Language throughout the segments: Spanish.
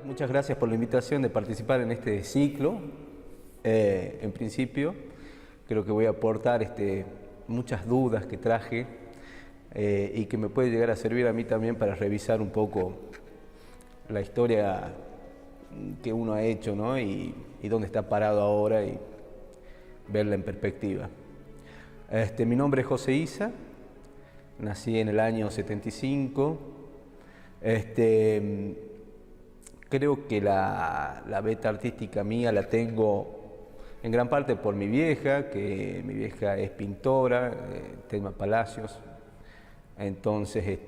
Muchas gracias por la invitación de participar en este ciclo. En principio, creo que voy a aportar muchas dudas que traje y que me puede llegar a servir a mí también para revisar un poco la historia que uno ha hecho, ¿no? y dónde está parado ahora y verla en perspectiva. Mi nombre es José Isa, nací en el año 75. Creo que la beta artística mía la tengo en gran parte por mi vieja, que mi vieja es pintora, Telma Palacios. Entonces,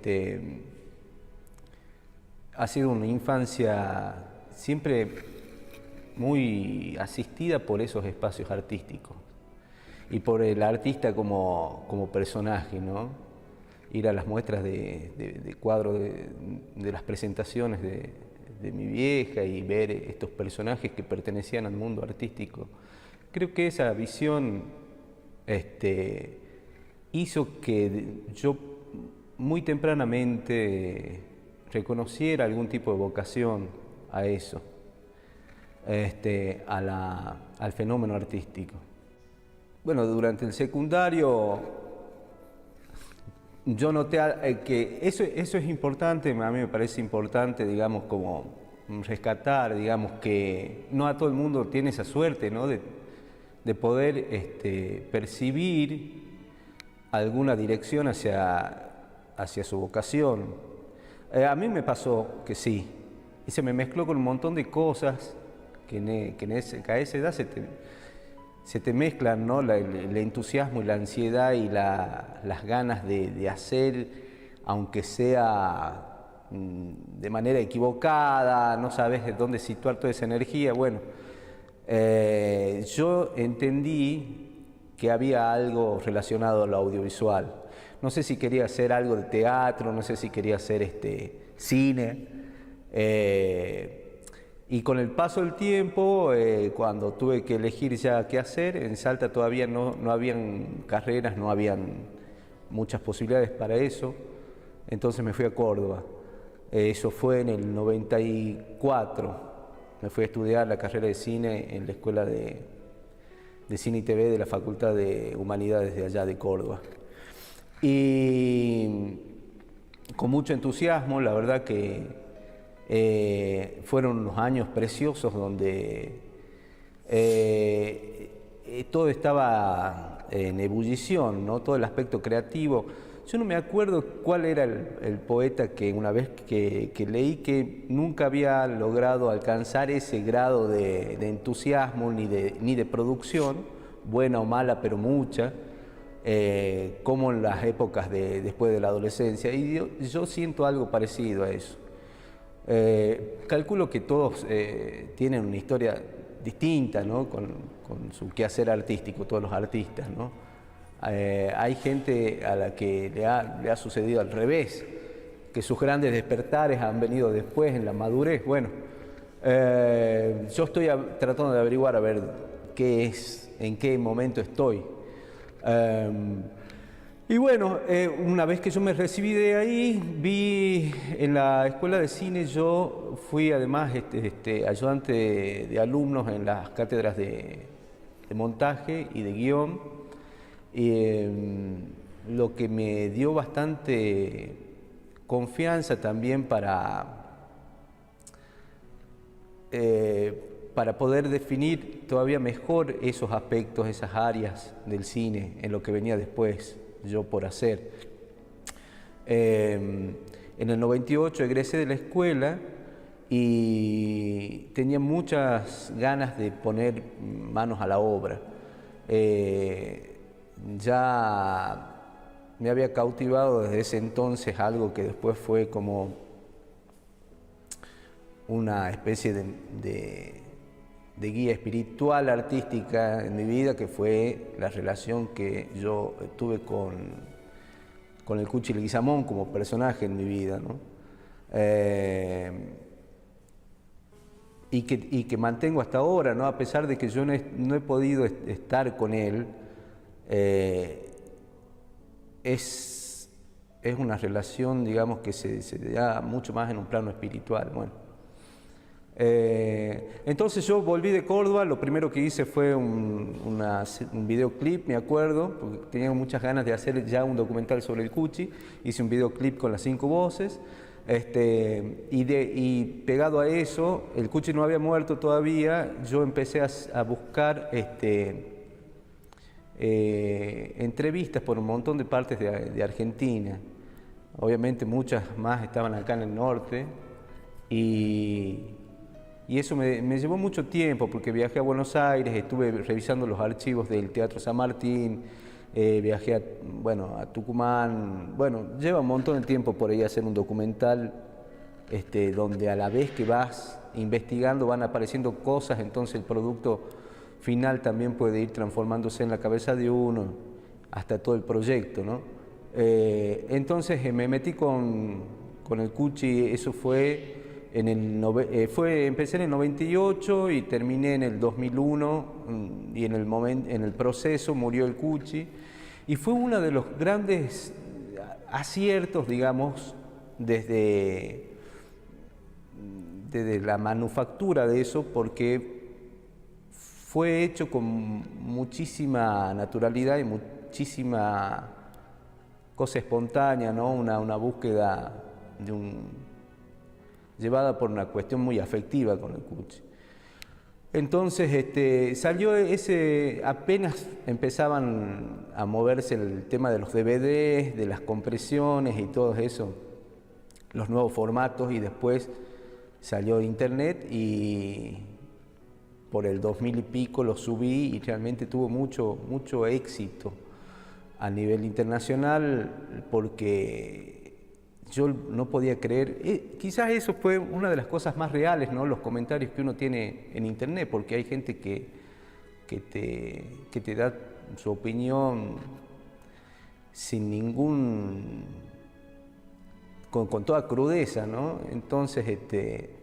ha sido una infancia siempre muy asistida por esos espacios artísticos y por el artista como personaje, ¿no? Ir a las muestras de cuadros de las presentaciones de mi vieja y ver estos personajes que pertenecían al mundo artístico. Creo que esa visión hizo que yo muy tempranamente reconociera algún tipo de vocación a eso, al fenómeno artístico. Bueno, durante el secundario yo noté que eso es importante, a mí me parece importante, digamos, como rescatar, digamos, que no a todo el mundo tiene esa suerte, ¿no? de poder percibir alguna dirección hacia su vocación. A mí me pasó que sí, y se me mezcló con un montón de cosas que a esa edad se te mezclan, ¿no? El entusiasmo y la ansiedad y las ganas de hacer, aunque sea de manera equivocada, no sabes de dónde situar toda esa energía. Bueno, yo entendí que había algo relacionado a lo audiovisual. No sé si quería hacer algo de teatro, no sé si quería hacer cine. Y con el paso del tiempo, cuando tuve que elegir ya qué hacer, en Salta todavía no habían carreras, no habían muchas posibilidades para eso, entonces me fui a Córdoba. Eso fue en el 94, me fui a estudiar la carrera de cine en la Escuela de Cine y TV de la Facultad de Humanidades de allá de Córdoba. Y con mucho entusiasmo, la verdad que fueron unos años preciosos donde todo estaba en ebullición, ¿no? Todo el aspecto creativo. Yo no me acuerdo cuál era el poeta que una vez que leí que nunca había logrado alcanzar ese grado de entusiasmo ni de producción, buena o mala, pero mucha, como en las épocas después de la adolescencia. Y yo siento algo parecido a eso. Calculo que todos tienen una historia distinta, ¿no? con su quehacer artístico, todos los artistas, ¿no? Hay gente a la que le ha sucedido al revés, que sus grandes despertares han venido después, en la madurez. Bueno, yo estoy tratando de averiguar a ver qué es, en qué momento estoy. Y bueno, una vez que yo me recibí de ahí, vi en la escuela de cine, yo fui además ayudante de alumnos en las cátedras de montaje y de guión, y lo que me dio bastante confianza también para poder definir todavía mejor esos aspectos, esas áreas del cine en lo que venía después yo por hacer. En el 98 egresé de la escuela y tenía muchas ganas de poner manos a la obra. Ya me había cautivado desde ese entonces algo que después fue como una especie de guía espiritual, artística en mi vida, que fue la relación que yo tuve con el Cuchi Leguizamón como personaje en mi vida, ¿no? Y que mantengo hasta ahora, ¿no? A pesar de que yo no he podido estar con él, es una relación, digamos, que se da mucho más en un plano espiritual. Bueno, Entonces yo volví de Córdoba, lo primero que hice fue un videoclip, me acuerdo, porque tenía muchas ganas de hacer ya un documental sobre el Cuchi. Hice un videoclip con las 5 voces, y pegado a eso, el Cuchi no había muerto todavía, yo empecé a buscar entrevistas por un montón de partes de Argentina. Obviamente muchas más estaban acá en el norte, y eso me llevó mucho tiempo, porque viajé a Buenos Aires, estuve revisando los archivos del Teatro San Martín, viajé a Tucumán. Bueno, lleva un montón de tiempo por ahí hacer un documental, donde a la vez que vas investigando van apareciendo cosas, entonces el producto final también puede ir transformándose en la cabeza de uno, hasta todo el proyecto, ¿no? Entonces me metí con el Cuchi, eso fue empecé en el 98 y terminé en el 2001, y en el proceso murió el Cuchi, y fue uno de los grandes aciertos, digamos, desde la manufactura de eso, porque fue hecho con muchísima naturalidad y muchísima cosa espontánea, ¿no? Una búsqueda llevada por una cuestión muy afectiva con el Cuchi. Entonces salió apenas empezaban a moverse el tema de los DVDs, de las compresiones y todo eso, los nuevos formatos, y después salió internet, y por el 2000 y pico lo subí y realmente tuvo mucho éxito a nivel internacional, porque yo no podía creer, quizás eso fue una de las cosas más reales, ¿no? Los comentarios que uno tiene en internet, porque hay gente que te da su opinión sin con toda crudeza, ¿no? Entonces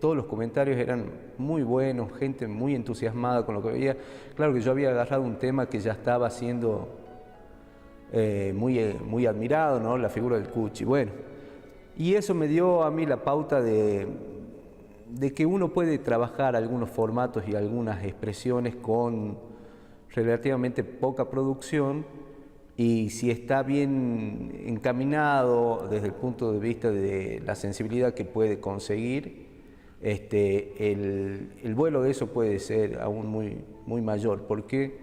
todos los comentarios eran muy buenos, gente muy entusiasmada con lo que veía. Claro que yo había agarrado un tema que ya estaba siendo muy admirado, ¿no? La figura del Cuchi. Bueno, y eso me dio a mí la pauta de que uno puede trabajar algunos formatos y algunas expresiones con relativamente poca producción, y si está bien encaminado desde el punto de vista de la sensibilidad que puede conseguir, el vuelo de eso puede ser aún muy mayor. ¿Por qué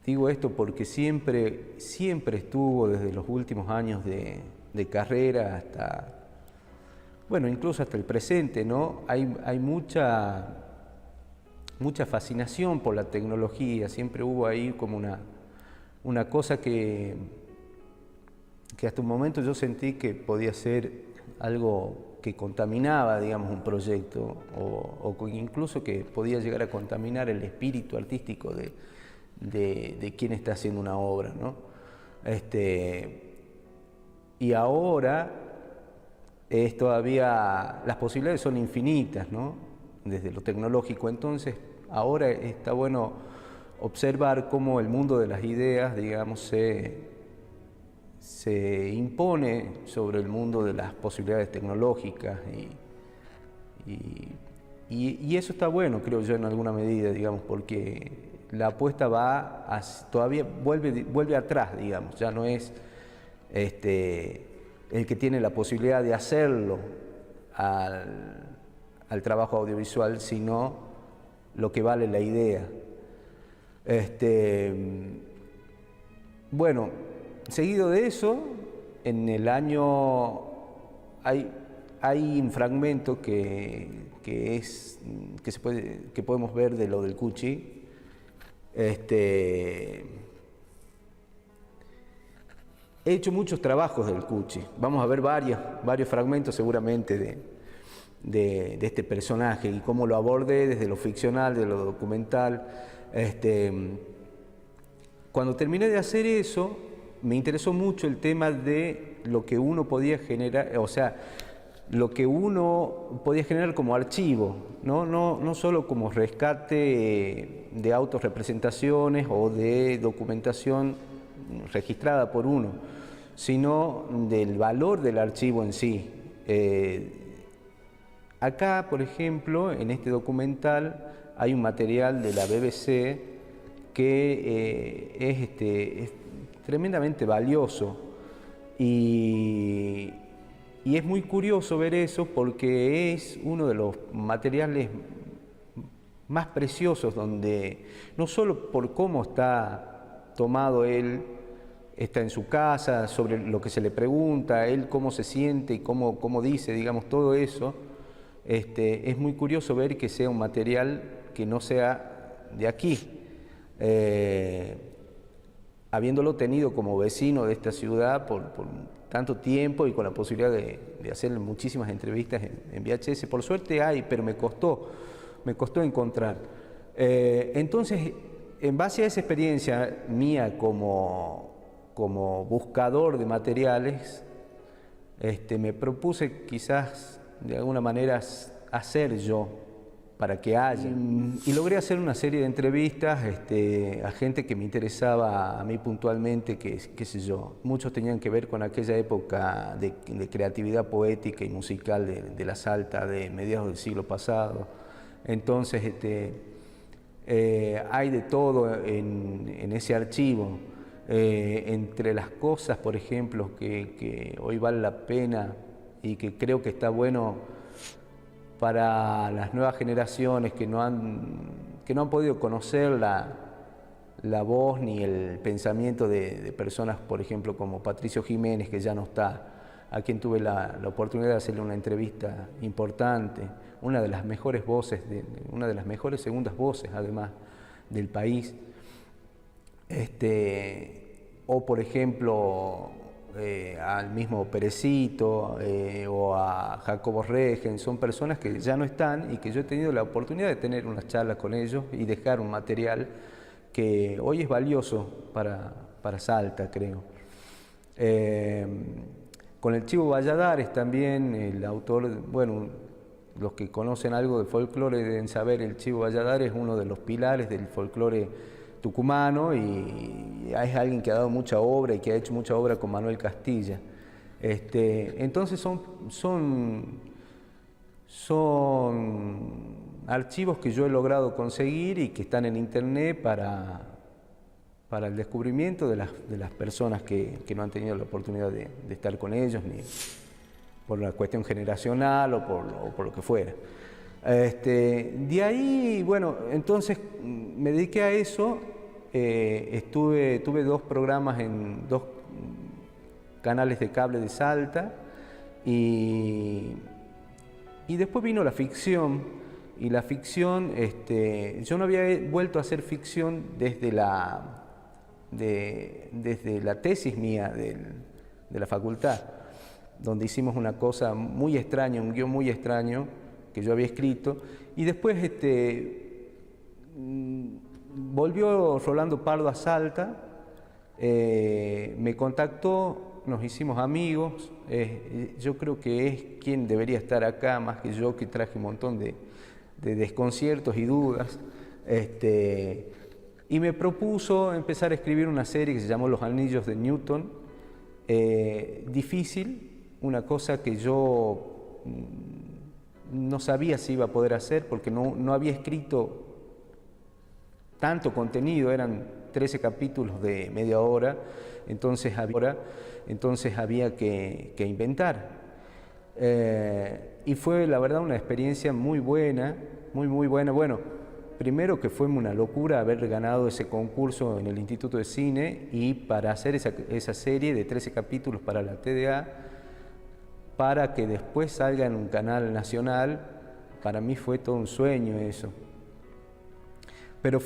digo esto? Porque siempre estuvo, desde los últimos años de carrera hasta, bueno, incluso hasta el presente, ¿no? Hay mucha fascinación por la tecnología. Siempre hubo ahí como una cosa que hasta un momento yo sentí que podía ser algo que contaminaba, digamos, un proyecto, o incluso que podía llegar a contaminar el espíritu artístico de quien está haciendo una obra, ¿no? Y ahora todavía las posibilidades son infinitas, ¿no? Desde lo tecnológico. Entonces ahora está bueno observar cómo el mundo de las ideas, digamos, se impone sobre el mundo de las posibilidades tecnológicas, y eso está bueno, creo yo, en alguna medida, digamos, porque la apuesta todavía vuelve atrás, digamos. Ya no es el que tiene la posibilidad de hacerlo al trabajo audiovisual, sino lo que vale la idea. Bueno, seguido de eso, en el año hay un fragmento que podemos ver de lo del Cuchi. He hecho muchos trabajos del Cuchi. Vamos a ver varios fragmentos seguramente de este personaje, y cómo lo abordé desde lo ficcional, de lo documental. Cuando terminé de hacer eso, me interesó mucho el tema de lo que uno podía generar, o sea, lo que uno podía generar como archivo, no solo como rescate de autorrepresentaciones o de documentación registrada por uno, sino del valor del archivo en sí. Acá, por ejemplo, en este documental hay un material de la BBC que es tremendamente valioso y es muy curioso ver eso porque es uno de los materiales más preciosos donde no solo por cómo está tomado él, está en su casa, sobre lo que se le pregunta, él cómo se siente y cómo dice, digamos, todo eso, es muy curioso ver que sea un material que no sea de aquí. Habiéndolo tenido como vecino de esta ciudad por tanto tiempo y con la posibilidad de hacer muchísimas entrevistas en VHS, por suerte hay, pero me costó encontrar. Entonces, en base a esa experiencia mía como buscador de materiales, me propuse quizás de alguna manera hacer yo para que haya. Y logré hacer una serie de entrevistas a gente que me interesaba a mí puntualmente, qué sé yo. Muchos tenían que ver con aquella época de creatividad poética y musical de la Salta de mediados del siglo pasado. Entonces, hay de todo en ese archivo. Entre las cosas, por ejemplo, que hoy vale la pena y que creo que está bueno para las nuevas generaciones que no han podido conocer la voz ni el pensamiento de personas, por ejemplo, como Patricio Jiménez, que ya no está, a quien tuve la oportunidad de hacerle una entrevista importante, una de las mejores voces, una de las mejores segundas voces, además, del país. O, por ejemplo, al mismo Perecito o a Jacobo Regen, son personas que ya no están y que yo he tenido la oportunidad de tener unas charlas con ellos y dejar un material que hoy es valioso para Salta, creo. Con el Chivo Valladares también, el autor, bueno, los que conocen algo de folclore deben saber, el Chivo Valladares es uno de los pilares del folclore tucumano y es alguien que ha dado mucha obra y que ha hecho mucha obra con Manuel Castilla. Entonces son archivos que yo he logrado conseguir y que están en internet para el descubrimiento de las personas que no han tenido la oportunidad de estar con ellos, ni por la cuestión generacional o por lo que fuera. De ahí, bueno, entonces me dediqué a eso, tuve 2 programas en 2 canales de cable de Salta y después vino la ficción, y la ficción, yo no había vuelto a hacer ficción desde la tesis mía de la facultad, donde hicimos una cosa muy extraña, un guión muy extraño, que yo había escrito, y después volvió Rolando Pardo a Salta, me contactó, nos hicimos amigos, yo creo que es quien debería estar acá, más que yo, que traje un montón de desconciertos y dudas, y me propuso empezar a escribir una serie que se llamó Los Anillos de Newton, difícil, una cosa que yo no sabía si iba a poder hacer porque no había escrito tanto contenido, eran 13 capítulos de media hora, entonces había que inventar. Y fue la verdad una experiencia muy buena, muy buena. Bueno, primero que fue una locura haber ganado ese concurso en el Instituto de Cine y para hacer esa serie de 13 capítulos para la TDA, para que después salga en un canal nacional, para mí fue todo un sueño eso. Pero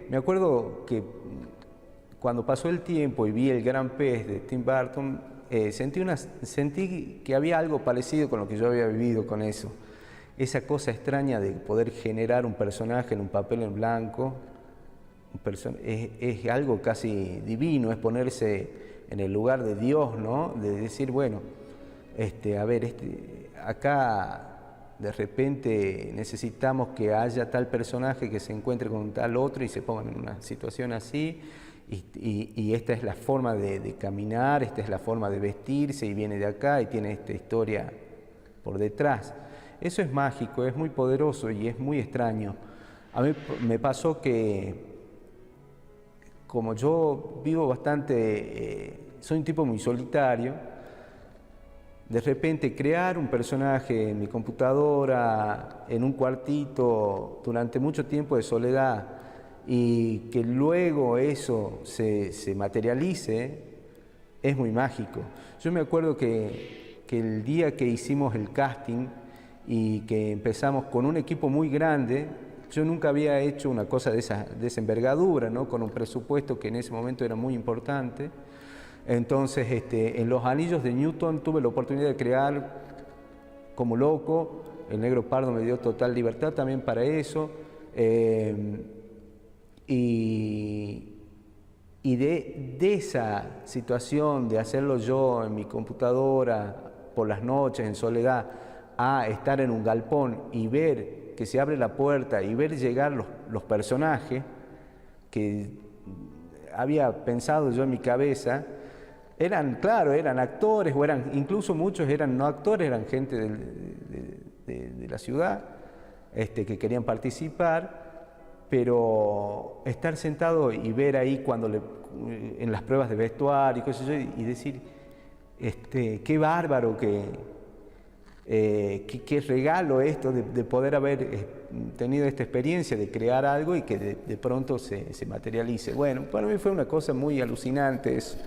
me acuerdo que cuando pasó el tiempo y vi El Gran Pez de Tim Burton, sentí que había algo parecido con lo que yo había vivido con eso. Esa cosa extraña de poder generar un personaje en un papel en blanco, es algo casi divino, es ponerse en el lugar de Dios, ¿no? De decir, bueno, acá de repente necesitamos que haya tal personaje que se encuentre con tal otro y se pongan en una situación así, y esta es la forma de caminar, esta es la forma de vestirse y viene de acá y tiene esta historia por detrás. Eso es mágico, es muy poderoso y es muy extraño. A mí me pasó que, como yo vivo bastante, soy un tipo muy solitario, de repente crear un personaje en mi computadora, en un cuartito, durante mucho tiempo de soledad, y que luego eso se materialice, es muy mágico. Yo me acuerdo que el día que hicimos el casting y que empezamos con un equipo muy grande, yo nunca había hecho una cosa de esa envergadura, ¿no? Con un presupuesto que en ese momento era muy importante. Entonces, en los Anillos de Newton tuve la oportunidad de crear como loco. El Negro Pardo me dio total libertad también para eso. Y de esa situación de hacerlo yo en mi computadora por las noches en soledad, a estar en un galpón y ver que se abre la puerta y ver llegar los personajes que había pensado yo en mi cabeza, eran, claro, eran actores, o eran, incluso muchos eran no actores, eran gente de la ciudad, que querían participar. Pero estar sentado y ver ahí en las pruebas de vestuario y cosas así, y decir, qué bárbaro, qué regalo esto de poder haber tenido esta experiencia de crear algo y que de pronto se materialice. Bueno, para mí fue una cosa muy alucinante eso.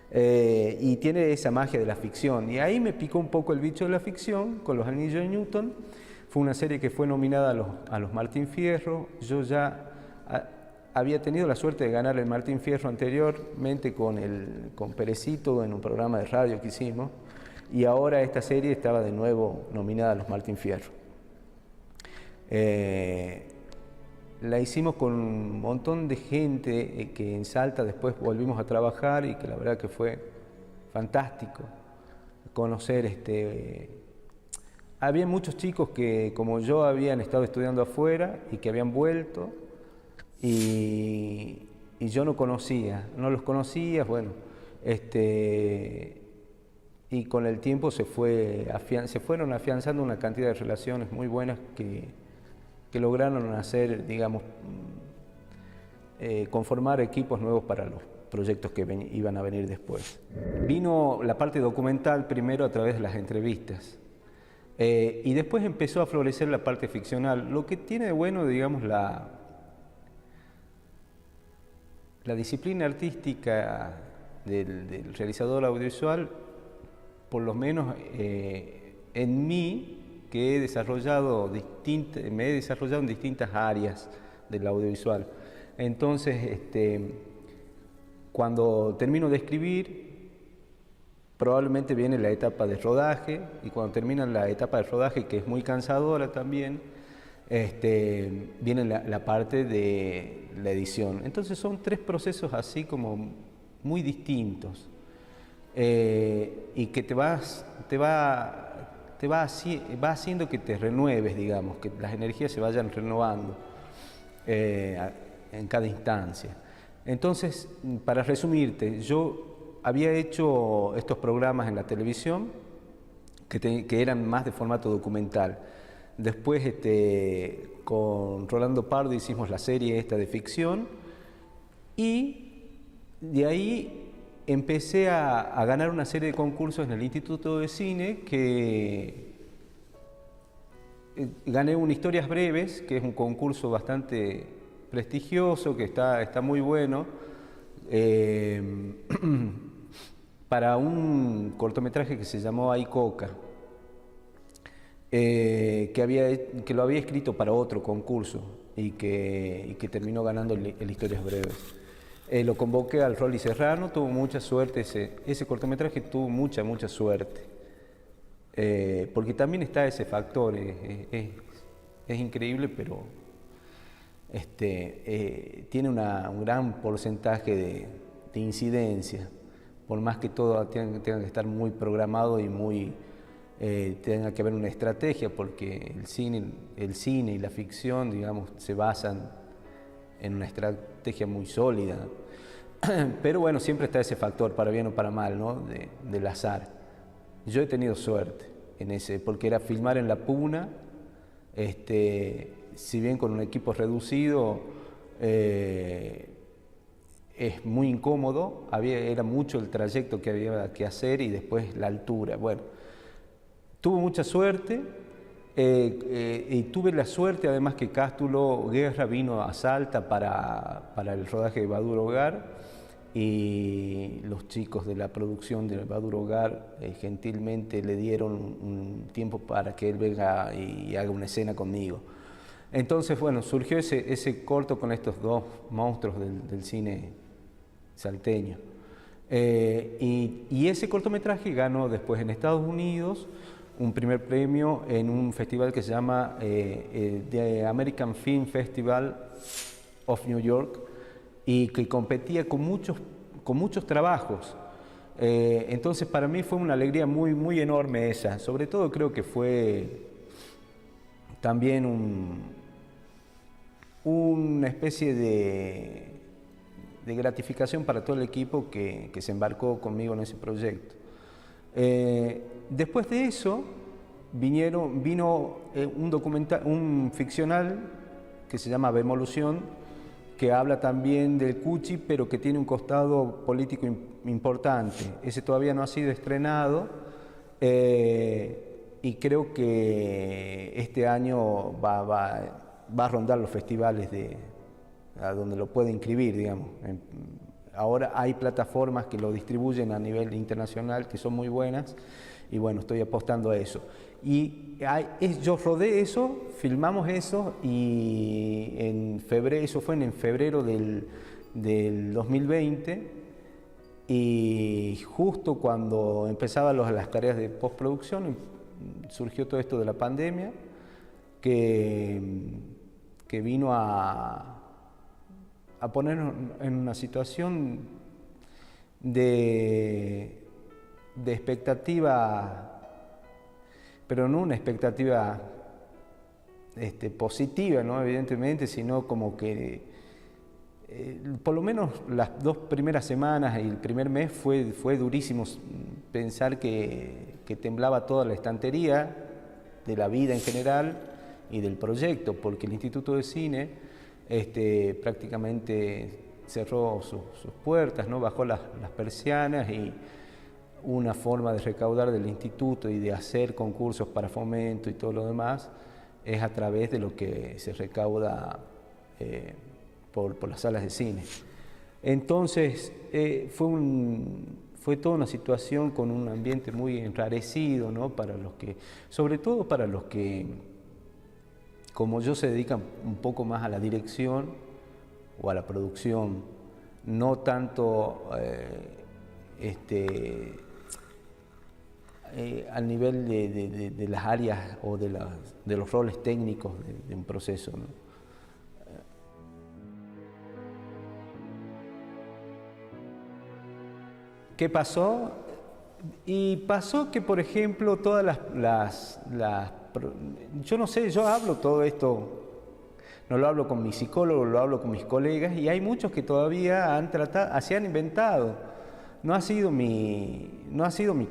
Y tiene esa magia de la ficción. Y ahí me picó un poco el bicho de la ficción con Los Anillos de Newton. Fue una serie que fue nominada a los Martín Fierro. Yo ya había tenido la suerte de ganar el Martín Fierro anteriormente con Perecito en un programa de radio que hicimos, y ahora esta serie estaba de nuevo nominada a los Martín Fierro. La hicimos con un montón de gente que en Salta después volvimos a trabajar y que la verdad que fue fantástico conocer había muchos chicos que, como yo, habían estado estudiando afuera y que habían vuelto y yo no los conocía, bueno, y con el tiempo se fueron afianzando una cantidad de relaciones muy buenas que lograron hacer, digamos, conformar equipos nuevos para los proyectos que iban a venir después. Vino la parte documental primero a través de las entrevistas. Y después empezó a florecer la parte ficcional, lo que tiene de bueno, digamos, la disciplina artística del realizador audiovisual, por lo menos en mí, que me he desarrollado en distintas áreas del audiovisual. Entonces, cuando termino de escribir, probablemente viene la etapa de rodaje, y cuando termina la etapa de rodaje, que es muy cansadora también, viene la parte de la edición. Entonces son tres procesos así como muy distintos, y que va haciendo que te renueves, digamos, que las energías se vayan renovando en cada instancia. Entonces, para resumirte, yo había hecho estos programas en la televisión que eran más de formato documental. Después, con Rolando Pardo hicimos la serie esta de ficción, y de ahí empecé a ganar una serie de concursos en el Instituto de Cine, que gané un Historias Breves, que es un concurso bastante prestigioso, que está muy bueno, para un cortometraje que se llamó Ay Coca, que lo había escrito para otro concurso y que terminó ganando el Historias Breves. Lo convoqué al Rolly Serrano, tuvo mucha suerte, ese cortometraje tuvo mucha suerte, porque también está ese factor, es increíble, pero tiene un gran porcentaje de incidencia, por más que todo tenga que estar muy programado y tenga que haber una estrategia, porque el cine y la ficción, digamos, se basan en una estrategia muy sólida. Pero bueno, siempre está ese factor, para bien o para mal, ¿no? Del azar. Yo he tenido suerte. porque era filmar en la Puna, si bien con un equipo reducido, es muy incómodo, era mucho el trayecto que había que hacer y después la altura. Bueno, tuve mucha suerte y tuve la suerte además que Cástulo Guerra vino a Salta para el rodaje de Baduro Hogar y los chicos de la producción de Baduro Hogar gentilmente le dieron un tiempo para que él venga y haga una escena conmigo. Entonces, bueno, surgió ese corto con estos dos monstruos del cine salteño. Y ese cortometraje ganó después en Estados Unidos un primer premio en un festival que se llama The American Film Festival of New York y que competía con muchos trabajos. Entonces para mí fue una alegría muy, muy enorme esa. Sobre todo creo que fue también una especie de gratificación para todo el equipo que se embarcó conmigo en ese proyecto. Después de eso vino un ficcional que se llama Bemolución, que habla también del Cuchi, pero que tiene un costado político importante. Ese todavía no ha sido estrenado y creo que este año va a rondar los festivales a donde lo puede inscribir, digamos. Ahora hay plataformas que lo distribuyen a nivel internacional que son muy buenas y bueno, estoy apostando a eso. Y yo rodé eso, filmamos eso y eso fue en febrero del 2020 y justo cuando empezaban las tareas de postproducción surgió todo esto de la pandemia que vino a ponernos en una situación de expectativa, pero no una expectativa positiva, ¿no? Evidentemente, sino como que por lo menos las 2 primeras semanas y el primer mes fue durísimo pensar que temblaba toda la estantería de la vida en general y del proyecto, porque el Instituto de Cine prácticamente cerró sus puertas, ¿no? Bajó las persianas y una forma de recaudar del instituto y de hacer concursos para fomento y todo lo demás es a través de lo que se recauda por las salas de cine. Entonces fue toda una situación con un ambiente muy enrarecido, ¿no? Sobre todo para los que, como yo, se dedican un poco más a la dirección o a la producción, no tanto al nivel de las áreas o de los roles técnicos de un proceso, ¿no? ¿Qué pasó? Y pasó que, por ejemplo, todas yo no sé, yo hablo todo esto, no lo hablo con mi psicólogo, lo hablo con mis colegas, y hay muchos que todavía se han inventado. No ha sido mi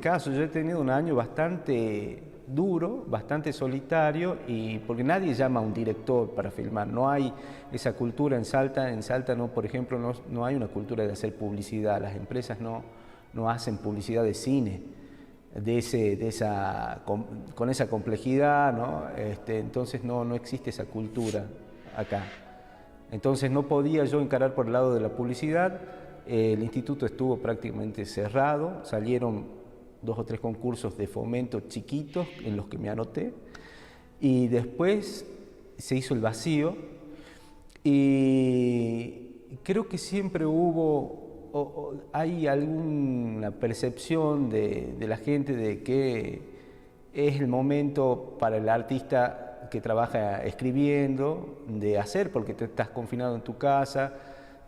caso. Yo he tenido un año bastante duro, bastante solitario, y porque nadie llama a un director para filmar. No hay esa cultura en Salta. En Salta, no, por ejemplo, no hay una cultura de hacer publicidad. Las empresas no hacen publicidad de cine con esa complejidad, ¿no? Entonces no existe esa cultura acá. Entonces no podía yo encarar por el lado de la publicidad. El instituto estuvo prácticamente cerrado, salieron 2 o 3 concursos de fomento chiquitos en los que me anoté y después se hizo el vacío y creo que siempre hay alguna percepción de la gente de que es el momento para el artista que trabaja escribiendo de hacer, porque te estás confinado en tu casa,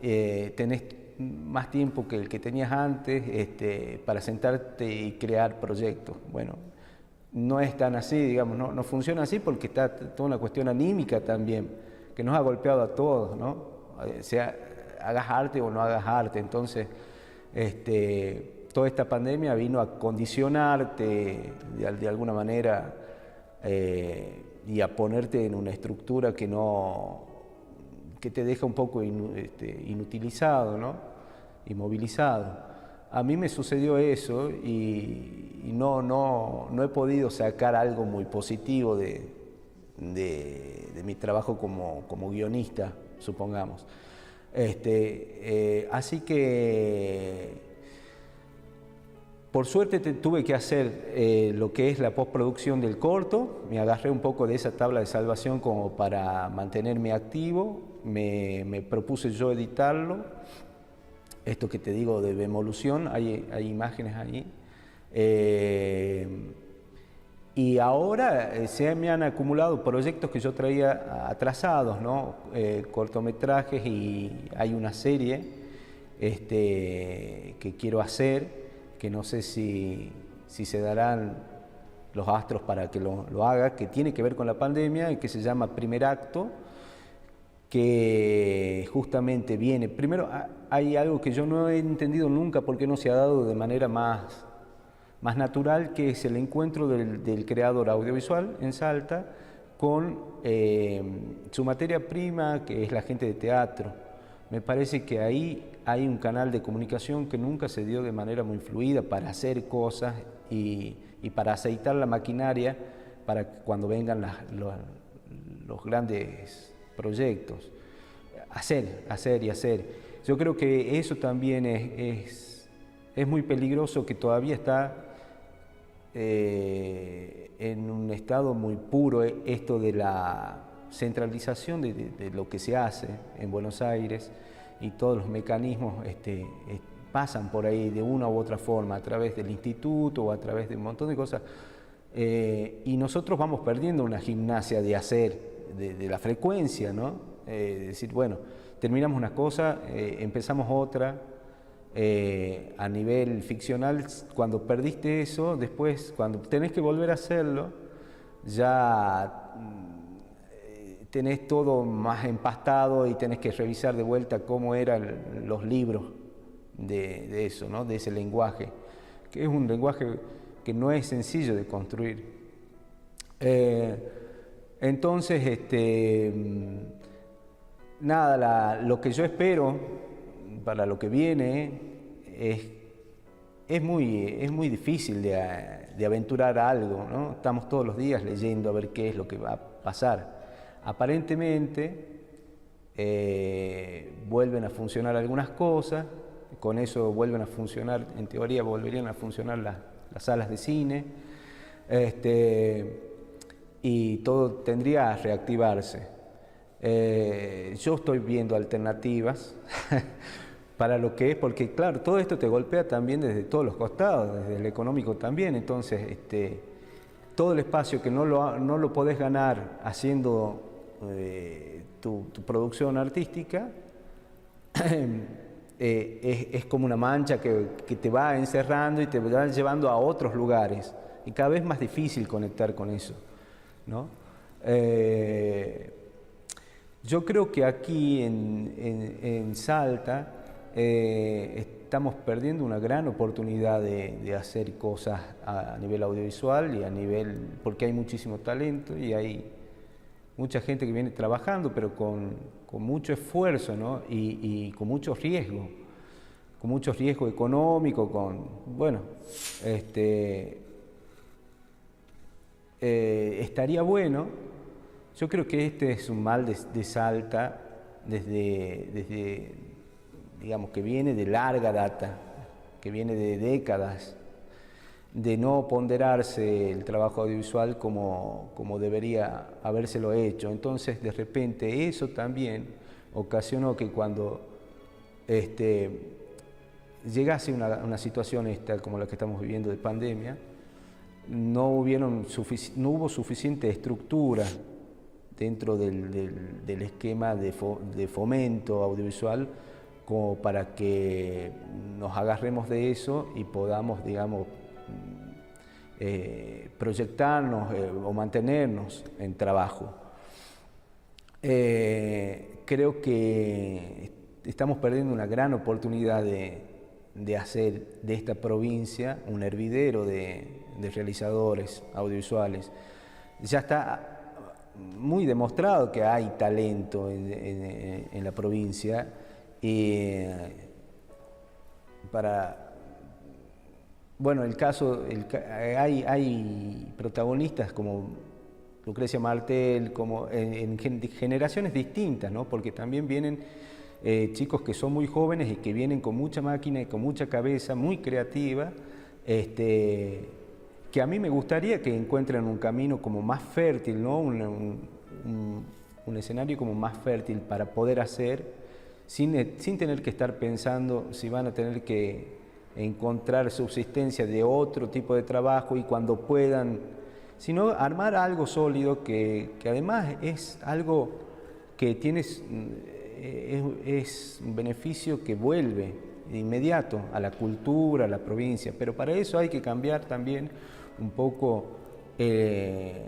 tenés más tiempo que el que tenías antes para sentarte y crear proyectos. Bueno, no es tan así, digamos, no funciona así porque está toda una cuestión anímica también, que nos ha golpeado a todos, ¿no? Sea hagas arte o no hagas arte. Entonces, toda esta pandemia vino a condicionarte de alguna manera y a ponerte en una estructura que te deja un poco inutilizado, ¿no? Inmovilizado. A mí me sucedió eso y no he podido sacar algo muy positivo de mi trabajo como guionista, supongamos. Así que por suerte tuve que hacer lo que es la postproducción del corto. Me agarré un poco de esa tabla de salvación como para mantenerme activo. Me propuse yo editarlo. Esto que te digo de Bemolución, hay imágenes allí. Y ahora se me han acumulado proyectos que yo traía atrasados, ¿no? Cortometrajes, y hay una serie que quiero hacer, que no sé si se darán los astros para que lo haga, que tiene que ver con la pandemia y que se llama Primer Acto, que justamente viene. Primero, hay algo que yo no he entendido nunca por qué no se ha dado de manera más natural, que es el encuentro del creador audiovisual en Salta con su materia prima, que es la gente de teatro. Me parece que ahí hay un canal de comunicación que nunca se dio de manera muy fluida para hacer cosas y para aceitar la maquinaria para cuando vengan los grandes proyectos. Hacer y hacer. Yo creo que eso también es muy peligroso, que todavía está en un estado muy puro esto de la centralización de lo que se hace en Buenos Aires, y todos los mecanismos pasan por ahí de una u otra forma, a través del instituto o a través de un montón de cosas, y nosotros vamos perdiendo una gimnasia de hacer, de la frecuencia, ¿no? Decir, bueno, terminamos una cosa, empezamos otra. A nivel ficcional, cuando perdiste eso, después cuando tenés que volver a hacerlo, ya tenés todo más empastado y tenés que revisar de vuelta cómo eran los libros de eso, ¿no? De ese lenguaje, que es un lenguaje que no es sencillo de construir. Entonces, nada, lo que yo espero para lo que viene es muy difícil de aventurar algo, ¿no? Estamos todos los días leyendo a ver qué es lo que va a pasar. Aparentemente vuelven a funcionar algunas cosas, con eso vuelven a funcionar, en teoría volverían a funcionar las salas de cine, y todo tendría a reactivarse. Yo estoy viendo alternativas para lo que es, porque claro, todo esto te golpea también desde todos los costados, desde el económico también. Entonces, todo el espacio que no lo podés ganar haciendo tu producción artística, es como una mancha que te va encerrando y te va llevando a otros lugares, y cada vez más difícil conectar con eso, ¿no? Yo creo que aquí en Salta estamos perdiendo una gran oportunidad de hacer cosas a nivel audiovisual y porque hay muchísimo talento y hay mucha gente que viene trabajando, pero con mucho esfuerzo, ¿no? Y con mucho riesgo económico, estaría bueno. Yo creo que este es un mal de Salta desde digamos, que viene de larga data, que viene de décadas, de no ponderarse el trabajo audiovisual como debería habérselo hecho. Entonces, de repente, eso también ocasionó que cuando llegase una situación como la que estamos viviendo de pandemia, no hubo suficiente estructura dentro del esquema de fomento audiovisual como para que nos agarremos de eso y podamos, digamos, proyectarnos o mantenernos en trabajo. Creo que estamos perdiendo una gran oportunidad de de hacer de esta provincia un hervidero de realizadores audiovisuales. Ya está muy demostrado que hay talento en la provincia y bueno, hay protagonistas como Lucrecia Martel, como en generaciones distintas, ¿no? Porque también vienen chicos que son muy jóvenes y que vienen con mucha máquina y con mucha cabeza, muy creativa, que a mí me gustaría que encuentren un camino como más fértil, ¿no? Un escenario como más fértil para poder hacer, sin tener que estar pensando si van a tener que encontrar subsistencia de otro tipo de trabajo y cuando puedan, sino armar algo sólido que además es algo que es un beneficio que vuelve de inmediato a la cultura, a la provincia, pero para eso hay que cambiar también un poco el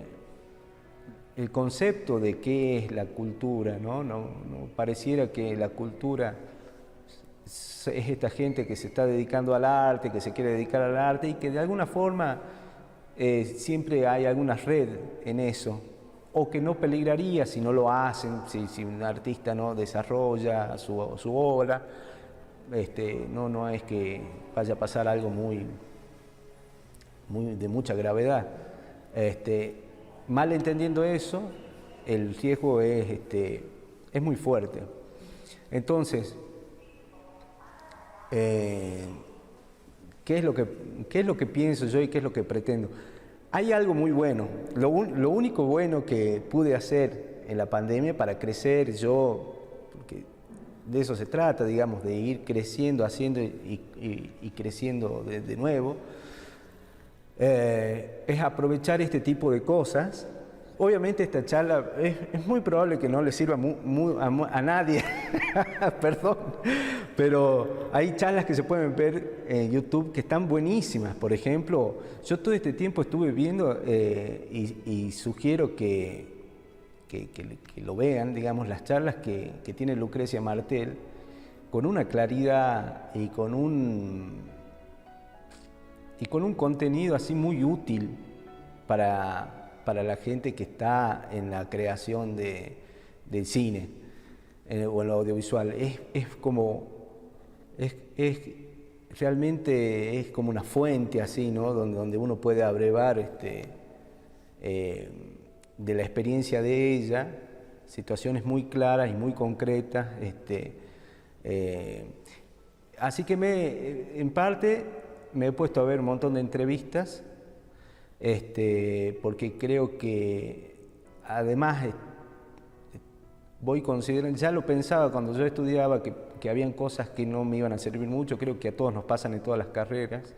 concepto de qué es la cultura, ¿no? No pareciera que la cultura es esta gente que se está dedicando al arte, que se quiere dedicar al arte y que de alguna forma siempre hay alguna red en eso, o que no peligraría si no lo hacen, si un artista no desarrolla su obra, no es que vaya a pasar algo de mucha gravedad. Mal entendiendo eso, el riesgo es muy fuerte. Entonces, ¿qué es lo que pienso yo y qué es lo que pretendo? Hay algo muy bueno. Lo único bueno que pude hacer en la pandemia para crecer yo, porque de eso se trata, digamos, de ir creciendo, haciendo y creciendo de nuevo, es aprovechar este tipo de cosas. Obviamente esta charla es muy probable que no le sirva a nadie, perdón, pero hay charlas que se pueden ver en YouTube que están buenísimas. Por ejemplo, yo todo este tiempo estuve viendo y sugiero que lo vean, digamos, las charlas que tiene Lucrecia Martel, con una claridad y con un contenido así muy útil para la gente que está en la creación del cine o en lo audiovisual. Realmente es como una fuente así, ¿no? Donde uno puede abrevar de la experiencia de ella, situaciones muy claras y muy concretas. Así que en parte me he puesto a ver un montón de entrevistas, porque creo que además voy considerando, ya lo pensaba cuando yo estudiaba, que habían cosas que no me iban a servir mucho, creo que a todos nos pasan en todas las carreras.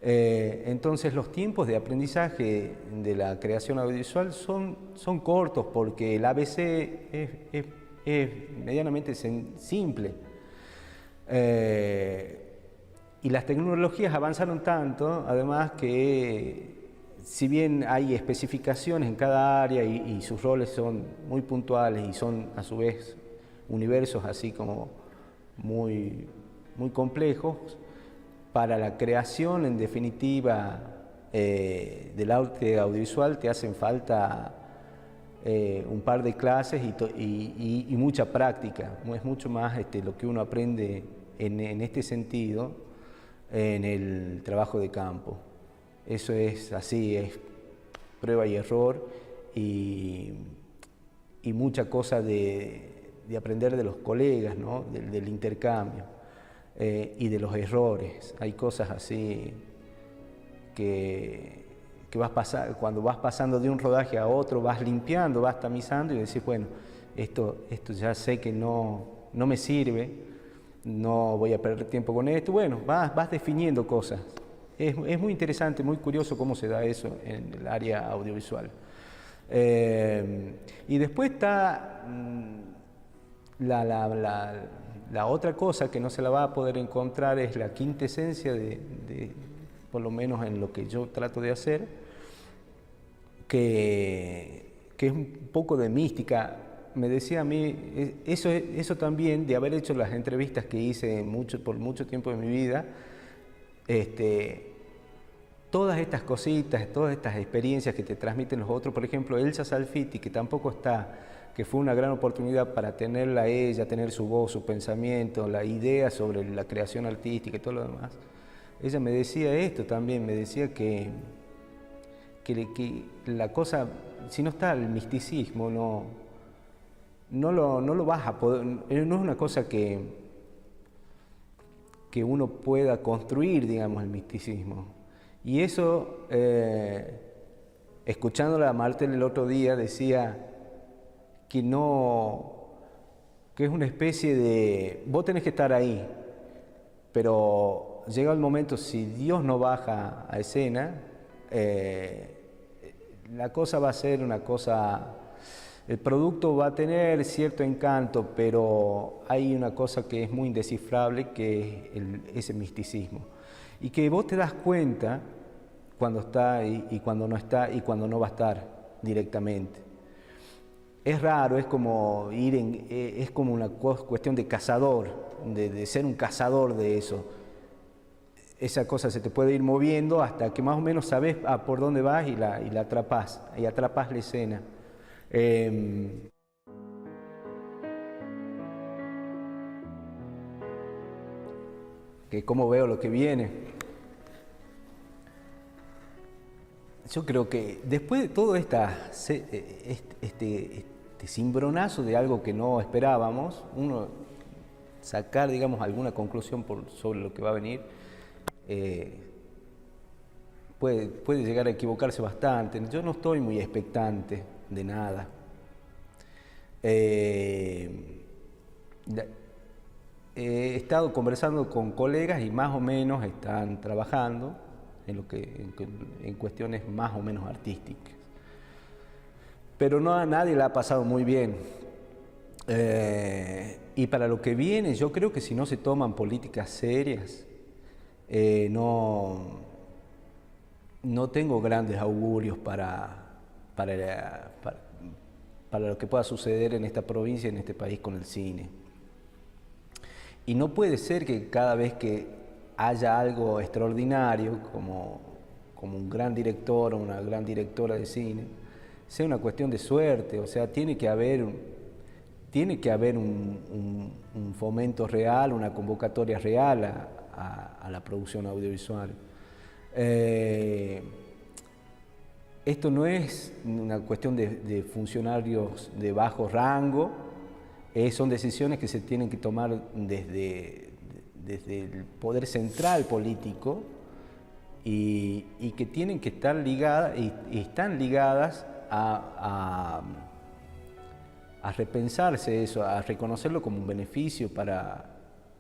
Entonces los tiempos de aprendizaje de la creación audiovisual son cortos porque el ABC es medianamente simple. Y las tecnologías avanzaron tanto, además, que si bien hay especificaciones en cada área y sus roles son muy puntuales y son a su vez universos así como muy, muy complejos, para la creación en definitiva del arte audiovisual te hacen falta un par de clases y mucha práctica. Es mucho más lo que uno aprende en este sentido en el trabajo de campo. Eso es así, es prueba y error y mucha cosa de aprender de los colegas, ¿no? del intercambio y de los errores. Hay cosas así que cuando vas pasando de un rodaje a otro, vas limpiando, vas tamizando y decís, bueno, esto ya sé que no me sirve, no voy a perder tiempo con esto. Bueno, vas definiendo cosas. Es muy interesante, muy curioso cómo se da eso en el área audiovisual. Y después está la otra cosa que no se la va a poder encontrar, es la quintesencia por lo menos en lo que yo trato de hacer, que es un poco de mística. me decía a mí, eso también, de haber hecho las entrevistas que hice por mucho tiempo de mi vida, todas estas cositas, todas estas experiencias que te transmiten los otros, por ejemplo, Elsa Salfiti, que tampoco está, que fue una gran oportunidad para tenerla a ella, tener su voz, su pensamiento, la idea sobre la creación artística y todo lo demás. Ella me decía esto también, me decía que la cosa, si no está el misticismo, no lo vas a poder, no es una cosa que uno pueda construir, digamos, el misticismo. Y eso, escuchándola a Martel el otro día, decía que es una especie de, vos tenés que estar ahí, pero llega el momento, si Dios no baja a escena, la cosa va a ser una cosa, el producto va a tener cierto encanto, pero hay una cosa que es muy indescifrable, que es ese misticismo. Y que vos te das cuenta cuando está y cuando no está y cuando no va a estar directamente. Es raro, es como es como una cuestión de cazador, de ser un cazador de eso. Esa cosa se te puede ir moviendo hasta que más o menos sabes por dónde vas y la atrapas, y atrapas la escena. Que cómo veo lo que viene. Yo creo que después de todo este cimbronazo de algo que no esperábamos, uno sacar, digamos, alguna conclusión sobre lo que va a venir, puede llegar a equivocarse bastante. Yo no estoy muy expectante de nada. He estado conversando con colegas y más o menos están trabajando en cuestiones más o menos artísticas. Pero no a nadie le ha pasado muy bien. Y para lo que viene, yo creo que si no se toman políticas serias, no tengo grandes augurios para lo que pueda suceder en esta provincia, en este país con el cine. Y no puede ser que cada vez que haya algo extraordinario, como un gran director o una gran directora de cine, sea una cuestión de suerte. O sea, tiene que haber un fomento real, una convocatoria real a la producción audiovisual. Esto no es una cuestión de funcionarios de bajo rango, son decisiones que se tienen que tomar desde el poder central político y que tienen que estar ligadas y están ligadas a repensarse eso, a reconocerlo como un beneficio para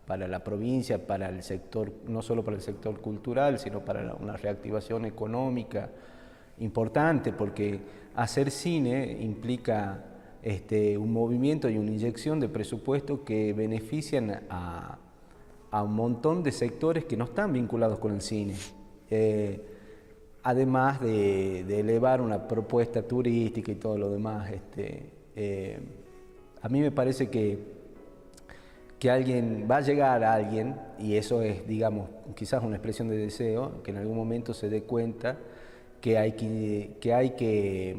la provincia, para el sector, no solo para el sector cultural, sino para una reactivación económica importante, porque hacer cine implica un movimiento y una inyección de presupuesto que benefician a un montón de sectores que no están vinculados con el cine. Además de elevar una propuesta turística y todo lo demás. A mí me parece que va a llegar a alguien, y eso es, digamos, quizás una expresión de deseo, que en algún momento se dé cuenta que hay que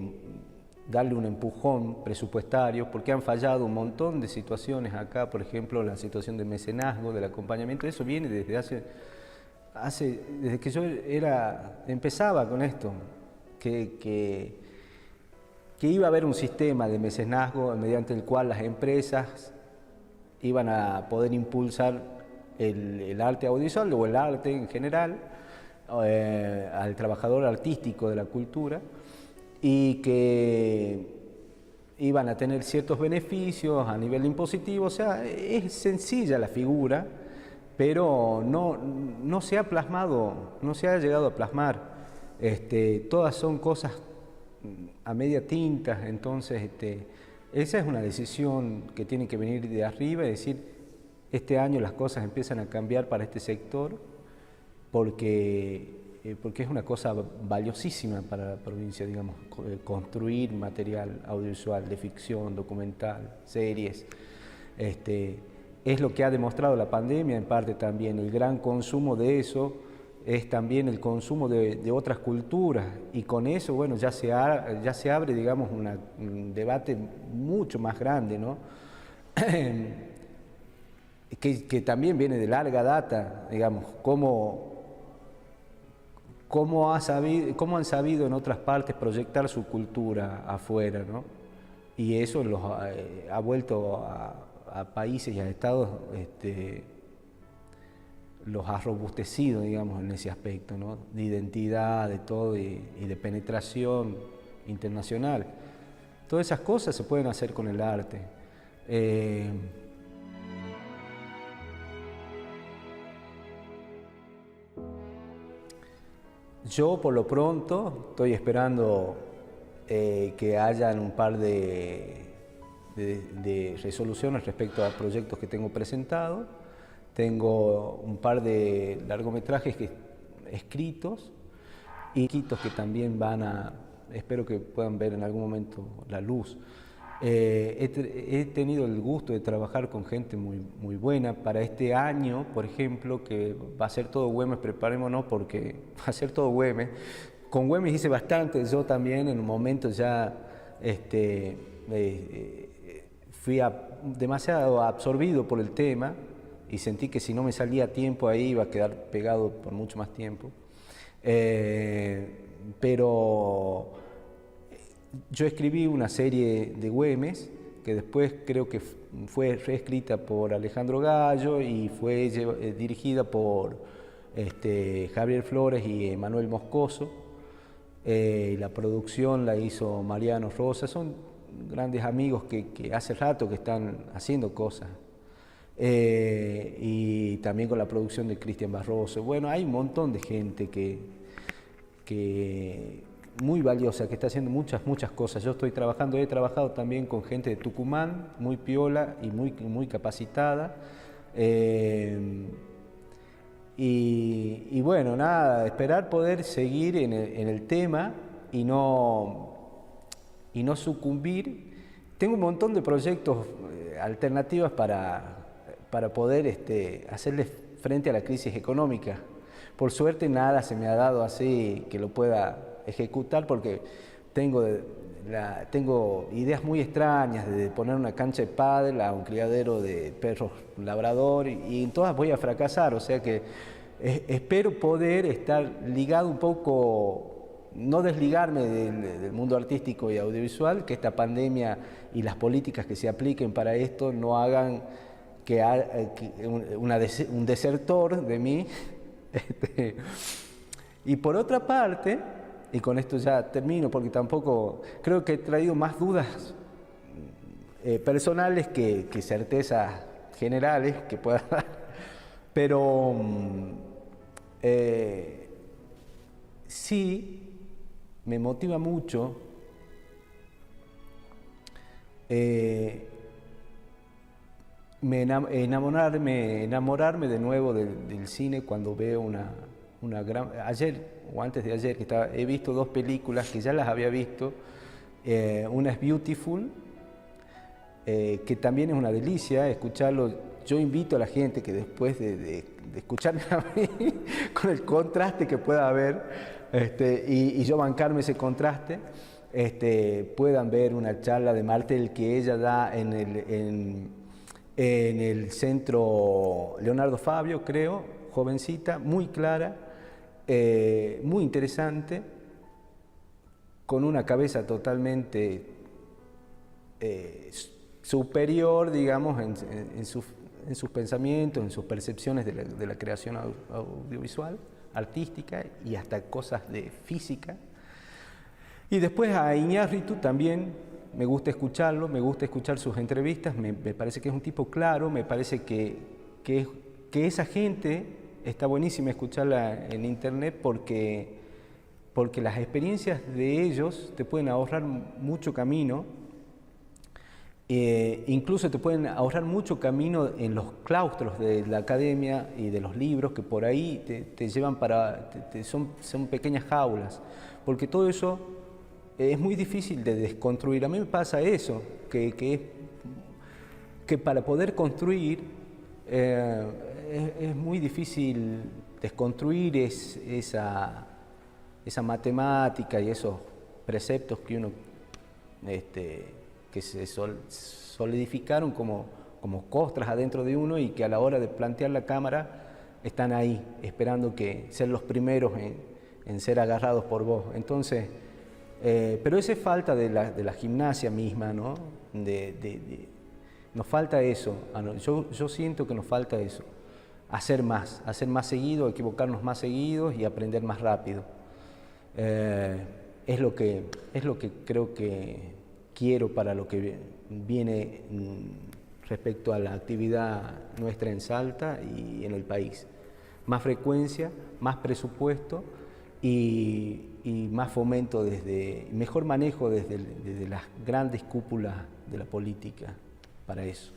darle un empujón presupuestario, porque han fallado un montón de situaciones acá. Por ejemplo, la situación de mecenazgo, del acompañamiento. Eso viene desde desde que yo empezaba con esto, que iba a haber un sistema de mecenazgo mediante el cual las empresas iban a poder impulsar el arte audiovisual o el arte en general al trabajador artístico de la cultura, y que iban a tener ciertos beneficios a nivel impositivo. O sea, es sencilla la figura, pero no se ha plasmado, no se ha llegado a plasmar. Todas son cosas a media tinta. Entonces esa es una decisión que tiene que venir de arriba, y decir, este año las cosas empiezan a cambiar para este sector, porque porque es una cosa valiosísima para la provincia, digamos, construir material audiovisual de ficción, documental, series. Es lo que ha demostrado la pandemia, en parte también. El gran consumo de eso es también el consumo de otras culturas, y con eso, bueno, ya se abre, digamos, un debate mucho más grande, ¿no? que también viene de larga data, digamos, cómo han sabido en otras partes proyectar su cultura afuera, ¿no? Y eso los ha vuelto a países y a estados, los ha robustecido, digamos, en ese aspecto, ¿no? De identidad, de todo, y de penetración internacional. Todas esas cosas se pueden hacer con el arte. Yo, por lo pronto, estoy esperando que hayan un par de resoluciones respecto a proyectos que tengo presentados. Tengo un par de largometrajes escritos y que también espero que puedan ver en algún momento la luz. He tenido el gusto de trabajar con gente muy buena. Para este año, por ejemplo, que va a ser todo Güemes, preparémonos porque va a ser todo Güemes. Con Güemes hice bastante, yo también en un momento ya fui demasiado absorbido por el tema y sentí que si no me salía a tiempo ahí iba a quedar pegado por mucho más tiempo. Pero yo escribí una serie de Güemes que después creo que fue reescrita por Alejandro Gallo y fue dirigida por Javier Flores y Manuel Moscoso. La producción la hizo Mariano Rosa. Son grandes amigos que hace rato que están haciendo cosas. Y también con la producción de Cristian Barroso. Bueno, hay un montón de gente que muy valiosa, que está haciendo muchas cosas. Yo he trabajado también con gente de Tucumán, muy piola y muy capacitada. Y bueno, nada, esperar poder seguir en el tema y no sucumbir. Tengo un montón de proyectos alternativas para poder hacerle frente a la crisis económica. Por suerte nada se me ha dado así que lo pueda ejecutar, porque tengo ideas muy extrañas de poner una cancha de pádel a un criadero de perros labrador, y en todas voy a fracasar. O sea que espero poder estar ligado un poco, no desligarme del mundo artístico y audiovisual, que esta pandemia y las políticas que se apliquen para esto no hagan un desertor de mí. Y por otra parte, y con esto ya termino, porque tampoco creo que he traído más dudas personales que certezas generales que pueda dar, pero sí me motiva mucho enamorarme de nuevo del cine cuando veo una gran... Ayer o antes de ayer he visto dos películas que ya las había visto. Una es Beautiful, que también es una delicia escucharlo. Yo invito a la gente que después de escucharme a mí, con el contraste que pueda haber, y yo bancarme ese contraste, puedan ver una charla de Martel que ella da en el centro Leonardo Fabio, creo, jovencita, muy clara, muy interesante, con una cabeza totalmente superior, digamos, en sus pensamientos, en sus percepciones de la creación audiovisual, artística y hasta cosas de física. Y después a Iñárritu también me gusta escucharlo, me gusta escuchar sus entrevistas, me parece que es un tipo claro, me parece que esa gente está buenísima escucharla en internet porque las experiencias de ellos te pueden ahorrar mucho camino Incluso te pueden ahorrar mucho camino en los claustros de la academia y de los libros que por ahí te llevan para... son pequeñas jaulas, porque todo eso es muy difícil de desconstruir. A mí me pasa eso, que para poder construir es muy difícil desconstruir esa matemática y esos preceptos que uno... que se solidificaron como costras adentro de uno y que a la hora de plantear la cámara están ahí, esperando ser los primeros en ser agarrados por vos. Entonces, pero esa es falta de la gimnasia misma, ¿no? Nos falta eso, yo siento que nos falta eso, hacer más seguido, equivocarnos más seguidos y aprender más rápido. Es lo que creo que quiero para lo que viene respecto a la actividad nuestra en Salta y en el país. Más frecuencia, más presupuesto y más fomento mejor manejo desde las grandes cúpulas de la política para eso.